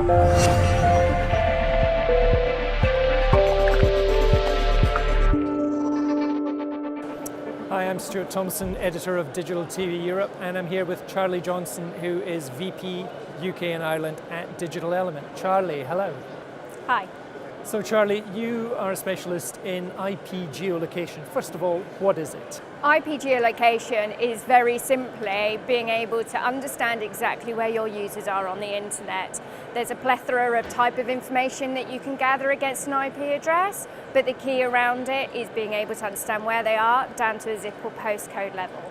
Hi, I'm Stuart Thompson, editor of Digital TV Europe, and I'm here with Charlie Johnson, who is VP UK and Ireland at Digital Element. Charlie, hello. Hi. So Charlie, you are a specialist in IP geolocation. First of all, what is it? IP geolocation is very simply being able to understand exactly where your users are on the internet. There's a plethora of type of information that you can gather against an IP address, but the key around it is being able to understand where they are down to a zip or postcode level.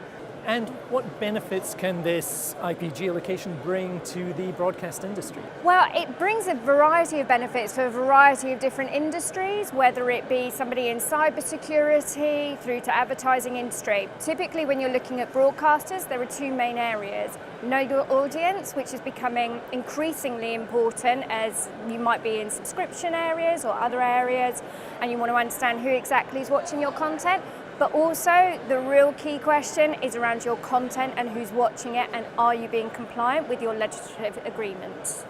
And what benefits can this IP geolocation bring to the broadcast industry? Well, it brings a variety of benefits for a variety of different industries, whether it be somebody in cybersecurity through to advertising industry. Typically, when you're looking at broadcasters, there are two main areas. Know your audience, which is becoming increasingly important as you might be in subscription areas or other areas, and you want to understand who exactly is watching your content. But also, the real key question is around your content and who's watching it, and are you being compliant with your legislative agreements?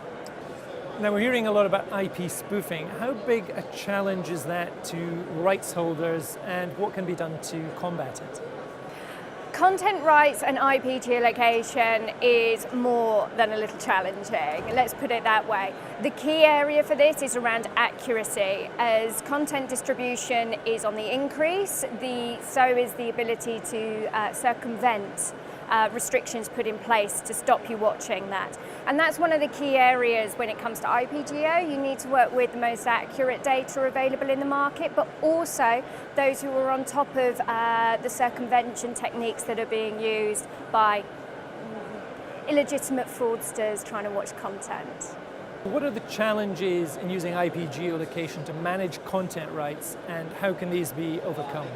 Now, we're hearing a lot about IP spoofing. How big a challenge is that to rights holders, and what can be done to combat it? Content rights and IP geolocation is more than a little challenging, let's put it that way. The key area for this is around accuracy. As content distribution is on the increase, so is the ability to circumvent restrictions put in place to stop you watching that. And that's one of the key areas when it comes to IP geo. You need to work with the most accurate data available in the market, but also those who are on top of the circumvention techniques that are being used by illegitimate fraudsters trying to watch content. What are the challenges in using IP geolocation to manage content rights, and how can these be overcome?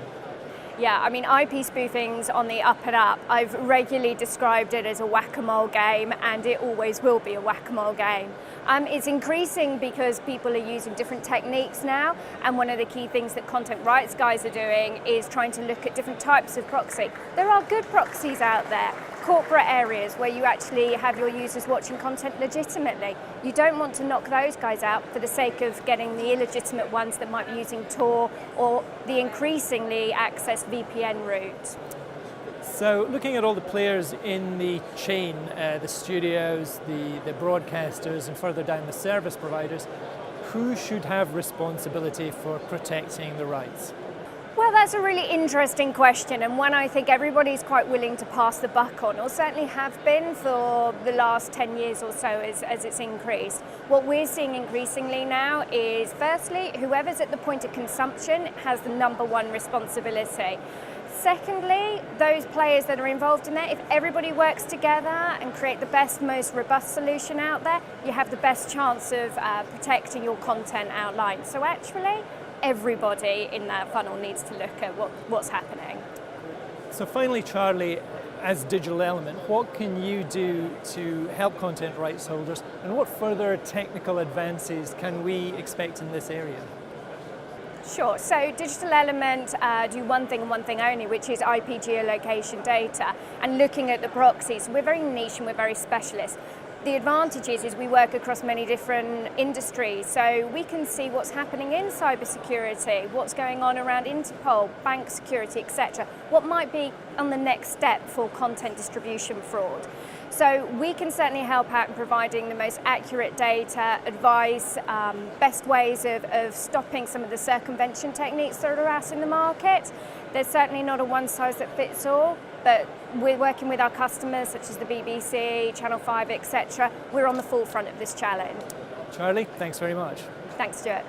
Yeah, I mean, IP spoofing's on the up and up. I've regularly described it as a whack-a-mole game, and it always will be a whack-a-mole game. It's increasing because people are using different techniques now, and one of the key things that content rights guys are doing is trying to look at different types of proxy. There are good proxies out there, corporate areas where you actually have your users watching content legitimately. You don't want to knock those guys out for the sake of getting the illegitimate ones that might be using Tor or the increasingly accessed VPN route. So looking at all the players in the chain, the studios, the broadcasters, and further down the service providers, who should have responsibility for protecting the rights? Well, that's a really interesting question, and one I think everybody's quite willing to pass the buck on, or certainly have been for the last 10 years or so as it's increased. What we're seeing increasingly now is, firstly, whoever's at the point of consumption has the number one responsibility. Secondly, those players that are involved in that, if everybody works together and create the best, most robust solution out there, you have the best chance of protecting your content outline. So actually, everybody in that funnel needs to look at what's happening. So finally, Charlie, as Digital Element, what can you do to help content rights holders, and what further technical advances can we expect in this area? Sure, so Digital Element do one thing and one thing only, which is IP geolocation data and looking at the proxies. We're very niche and we're very specialist. The advantage is we work across many different industries, so we can see what's happening in cybersecurity, what's going on around Interpol, bank security, etc. What might be on the next step for content distribution fraud. So we can certainly help out in providing the most accurate data, advice, best ways of stopping some of the circumvention techniques that are out in the market. There's certainly not a one size that fits all, but we're working with our customers such as the BBC, Channel 5, etc. We're on the forefront of this challenge. Charlie, thanks very much. Thanks, Stuart.